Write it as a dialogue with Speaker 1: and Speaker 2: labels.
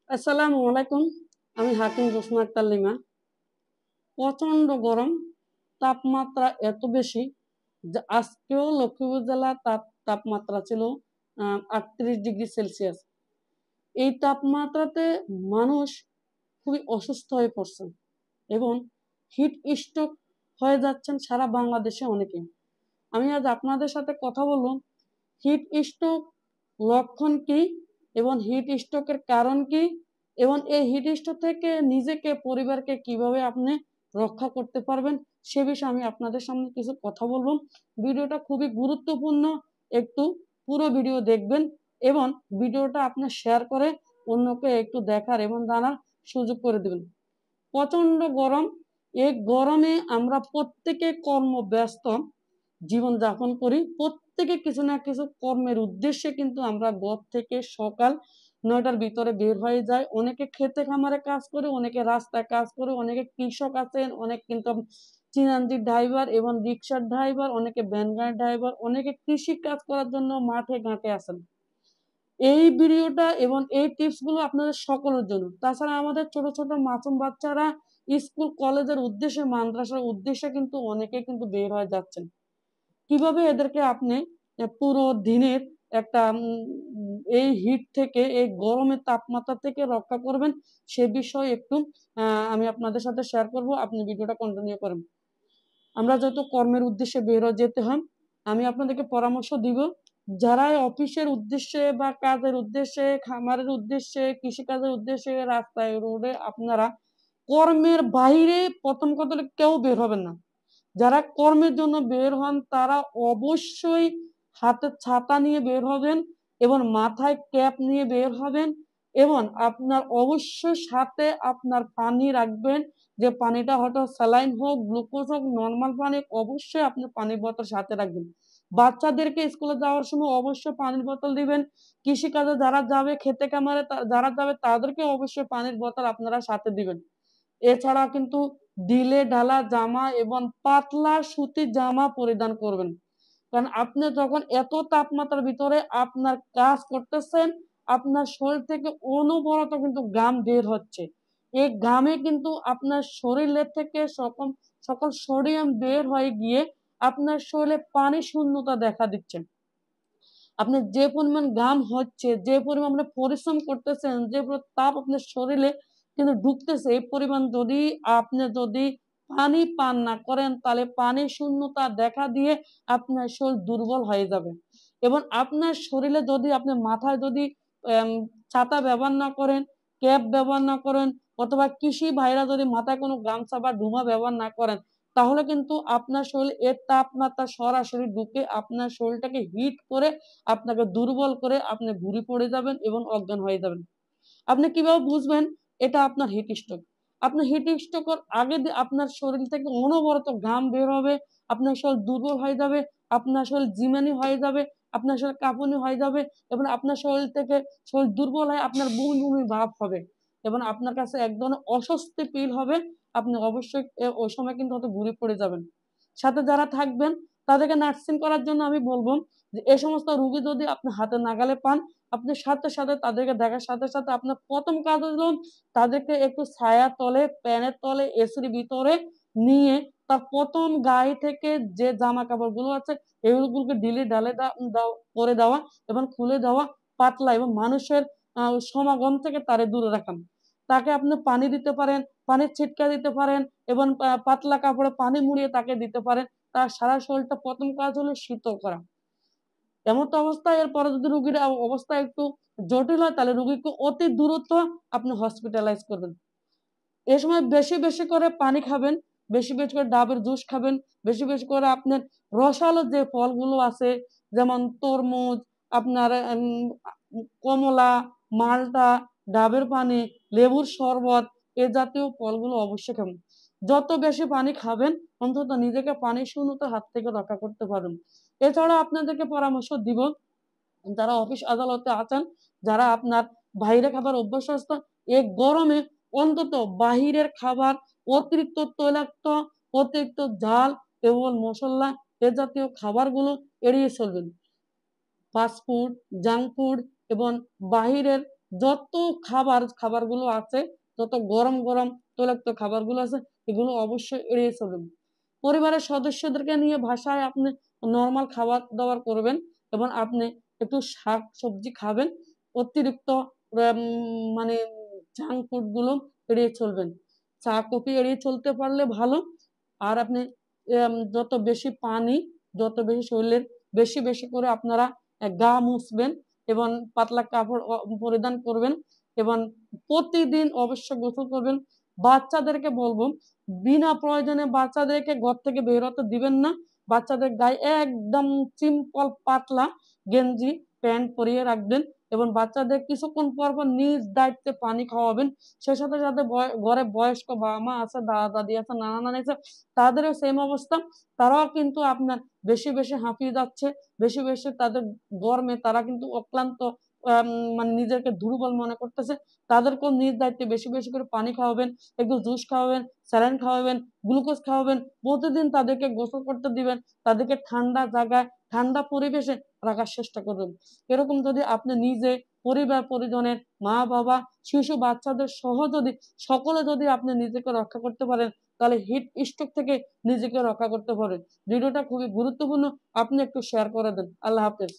Speaker 1: আসসালামু আলাইকুম। আমি হাকিম জোসনা আক্তার লিমা। প্রচণ্ড গরম, তাপমাত্রা এত বেশি যে আজকেও লক্ষ্মীপুর জেলা তাপমাত্রা ছিল 38 ডিগ্রি সেলসিয়াস। এই তাপমাত্রাতে মানুষ খুবই অসুস্থ হয়ে পড়ছেন এবং হিট স্ট্রোক হয়ে যাচ্ছেন সারা বাংলাদেশে অনেকে। আমি আজ আপনাদের সাথে কথা বলব হিট স্ট্রোক লক্ষণ কি এবং হিট স্ট্রোকের কারণ কি এবং এই হিট স্ট্রোক থেকে নিজেকে পরিবারকে কিভাবে আপনি রক্ষা করতে পারবেন সে বিষয়ে আমি আপনাদের সামনে কিছু কথা বলবো। ভিডিওটা খুবই গুরুত্বপূর্ণ, একটু পুরো ভিডিও দেখবেন এবং ভিডিওটা আপনি শেয়ার করে অন্যকে একটু দেখার এবং জানার সুযোগ করে দেবেন। প্রচন্ড গরম, এই গরমে আমরা প্রত্যেকে কর্মব্যস্ত জীবনযাপন করি, প্রত্যেকে কিছু না কিছু কর্মের উদ্দেশ্যে কিন্তু আমরা ঘর থেকে সকাল 9টার ভিতরে বের হয়ে যায়। অনেকে খেতে খামারে কাজ করে, অনেকে রাস্তায় কাজ করে, অনেকে কৃষক আছেন, অনেক কিন্তু চিনাঞ্জির ড্রাইভার এবং রিক্সার ড্রাইভার, অনেকে ভ্যান গাড়ির ড্রাইভার, অনেকে কৃষি কাজ করার জন্য মাঠে ঘাটে আছেন। এই ভিডিওটা এবং এই টিপসগুলো আপনাদের সকলের জন্য। তাছাড়া আমাদের ছোট ছোট মাসুম বাচ্চারা স্কুল কলেজের উদ্দেশ্যে মাদ্রাসার উদ্দেশ্যে কিন্তু অনেকে কিন্তু বের হয়ে যাচ্ছেন। কিভাবে এদেরকে আপনি পুরো দিনের একটা এই হিট থেকে, এই গরমের তাপমাত্রা থেকে রক্ষা করবেন সে বিষয়ে একটু আমি আপনাদের সাথে শেয়ার করব। আপনি ভিডিওটা কন্টিনিউ করেন। আমরা যত কর্মের উদ্দেশ্যে বের হয়ে যেতে হয়, আমি আপনাদেরকে পরামর্শ দিব যারা অফিসের উদ্দেশ্যে বা কাজের উদ্দেশ্যে, খামারের উদ্দেশ্যে, কৃষিকাজের উদ্দেশ্যে রাস্তায় রোডে আপনারা কর্মের বাইরে প্রথম কথা কেউ বের হবেন না। যারা কর্মের জন্য বের হন তারা অবশ্যই হাতে ছাতা নিয়ে বের হবেন এবং মাথায় ক্যাপ নিয়ে বের হবেন এবং আপনার অবশ্যই সাথে আপনার পানি রাখবেন। যে পানিটা হয়তো স্যালাইন হোক, গ্লুকোজ হোক, নর্মাল পানি, অবশ্যই আপনি পানির বোতল সাথে রাখবেন। বাচ্চাদেরকে স্কুলে যাওয়ার সময় অবশ্যই পানির বোতল দিবেন। কৃষিকাজে যারা যাবে, খেতে খামারে যারা যাবে তাদেরকে অবশ্যই পানির বোতল আপনারা সাথে দিবেন। এছাড়া কিন্তু ঢিলে ঢালা জামা এবং পাতলা সুতির জামা পরিধান করবেন। কারণ আপনি যখন এত তাপমাত্রার ভিতরে আপনার কাজ করতেছেন, আপনার শরীর থেকে অনবরত কিন্তু ঘাম বের হচ্ছে। এই ঘামে কিন্তু আপনার শরীরের থেকে সকল সকল সোডিয়াম বের হয়ে গিয়ে আপনার শরীরে পানি শূন্যতা দেখা দিচ্ছে। আপনি যে পরিমাণ ঘাম হচ্ছে, যে পরিমাণ আপনি পরিশ্রম করতেছেন, যে তাপ আপনার শরীরে কিন্তু ঢুকতেছে, এই পরিমাণ যদি আপনি পানি পান না করেন তাহলে পানি শূন্যতা দেখা দিয়ে আপনার শরীর দুর্বল হয়ে যাবে। এবং আপনার শরীরে যদি আপনি মাথায় যদি ছাতা ব্যবহার না করেন, ক্যাপ ব্যবহার না করেন, অথবা কৃষি ভাইরা যদি মাথায় কোনো গামছা বা ডুমা ব্যবহার না করেন, তাহলে কিন্তু আপনার শরীর এর তাপমাত্রা সরাসরি ঢুকে আপনার শরীরটাকে হিট করে আপনাকে দুর্বল করে আপনি ঘুরে পড়ে যাবেন এবং অজ্ঞান হয়ে যাবেন। আপনি কিভাবে বুঝবেন এটা আপনার হিট স্ট্রোক? আপনার হিট স্ট্রোকের আগে আপনার শরীর থেকে অনবরত ঘাম বের হবে, আপনার শরীর দুর্বল হয়ে যাবে, আপনার শরীর ঝিমানি হয়ে যাবে, আপনার শরীর কাঁপুনি হয়ে যাবে এবং আপনার শরীর থেকে শরীর দুর্বল হয়ে আপনার বমি বমি ভাব হবে এবং আপনার কাছে এক ধরনের অস্বস্তি ফিল হবে। আপনি অবশ্যই ওই সময় কিন্তু হয়তো ঘুরে পড়ে যাবেন। সাথে যারা থাকবেন তাদেরকে নার্সিং করার জন্য আমি বলবো যে এই সমস্ত রোগী যদি আপনি হাতে নাগালে পান, আপনি সাথে সাথে তাদেরকে দেখার সাথে সাথে আপনার প্রথম কাজ হলো তাদেরকে একটু ছায়া তলে, প্যানের তলে, এসির ভিতরে নিয়ে তার প্রথম গায়ে থেকে যে জামা কাপড় গুলো আছে এগুলোকে ঢিলে ঢালে করে দেওয়া এবং খুলে দেওয়া, পাতলা এবং মানুষের সমাগম থেকে তারে দূরে রাখান। তাকে আপনি পানি দিতে পারেন, পানির ছিটকা দিতে পারেন এবং পাতলা কাপড়ে পানি মুড়িয়ে তাকে দিতে পারেন। তার সারা শরীরটা প্রথম কাজ হলো শীতল করা। এমত অবস্থায় এরপরে যদি রোগীর অবস্থা একটু জটিল হয় তাহলে রোগীকে অতি দ্রুত আপনি হসপিটালাইজ করবেন। এ সময় বেশি বেশি করে পানি খাবেন, বেশি বেশি করে ডাবের জুস খাবেন, বেশি বেশি করে আপনার রসালো যে ফলগুলো আছে যেমন তরমুজ, আপনার কমলা, মালটা, ডাবের পানি, লেবুর শরবত, এ জাতীয় ফলগুলো অবশ্যই খাবেন। যত বেশি পানি খাবেন অন্তত নিজেকে পানি শূন্যতার হাত থেকে রক্ষা করতে পারবেন। এছাড়া আপনাদেরকে পরামর্শ দিব যারা অফিস আদালতে আছেন, যারা আপনার বাইরে খাবার অভ্যস্ত, এই গরমে অন্তত বাহিরের খাবার, অতিরিক্ত তৈলাক্ত, অতিরিক্ত ঝাল এবং মশলা এ জাতীয় খাবারগুলো এড়িয়ে চলবেন। ফাস্ট ফুড, জাঙ্ক ফুড এবং বাহিরের যত খাবারগুলো আছে, যত গরম গরম তৈলাক্ত খাবারগুলো আছে, এগুলো অবশ্যই এড়িয়ে চলবেন। পরিবারের সদস্যদেরকে নিয়ে ভাষায় আপনি নর্মাল খাবার দাবার করবেন, এবং আপনি একটু শাক সবজি খাবেন। অতিরিক্ত মানে জাঙ্ক ফুড গুলো এড়িয়ে চলবেন। চা কফি এড়িয়ে চলতে পারলে ভালো। আর আপনি যত বেশি পানি, যত বেশি শরীরের বেশি বেশি করে আপনারা গা মুছবেন এবং পাতলা কাপড় পরিধান করবেন, এবং প্রতিদিন অবশ্য গোসল করবেন। বাচ্চাদেরকে বলবো, বিনা প্রয়োজনে বাচ্চাদেরকে ঘর থেকে বের হতে দিবেন না। বাচ্চাদের গায়ে একদম সিম্পল পাতলা গেঞ্জি প্যান্ট পরিয়ে রাখবেন, এবং বাচ্চাদের কিছুক্ষণ পর পর নিজ দায়িত্বে পানি খাওয়াবেন। সে সাথে সাথে ঘরে বয়স্ক বাবা মা আছে, দাদা দাদি আছে, নানা নানি আছে, তাদেরও সেম অবস্থা। তারাও কিন্তু আপনার বেশি বেশি হাঁপিয়ে যাচ্ছে, বেশি বেশি তাদের গরমে তারা কিন্তু অক্লান্ত, মানে নিজেকে দুর্বল মনে করতেছে। তাদেরকেও নিজ দায়িত্বে বেশি বেশি করে পানি খাওয়াবেন, একটু জুস খাওয়াবেন, স্যালাইন খাওয়াবেন, গ্লুকোজ খাওয়াবেন। প্রতিদিন তাদেরকে গোসল করতে দিবেন, তাদেরকে ঠান্ডা জায়গায় ঠান্ডা পরিবেশে রাখার চেষ্টা করবেন। এরকম যদি আপনি নিজে, পরিবার পরিজনের, মা বাবা, শিশু বাচ্চাদের সহ যদি সকলে যদি আপনি নিজেকে রক্ষা করতে পারেন, তাহলে হিট স্ট্রোক থেকে নিজেকে রক্ষা করতে পারেন। ভিডিওটা খুবই গুরুত্বপূর্ণ, আপনি একটু শেয়ার করে দেন। আল্লাহ হাফেজ।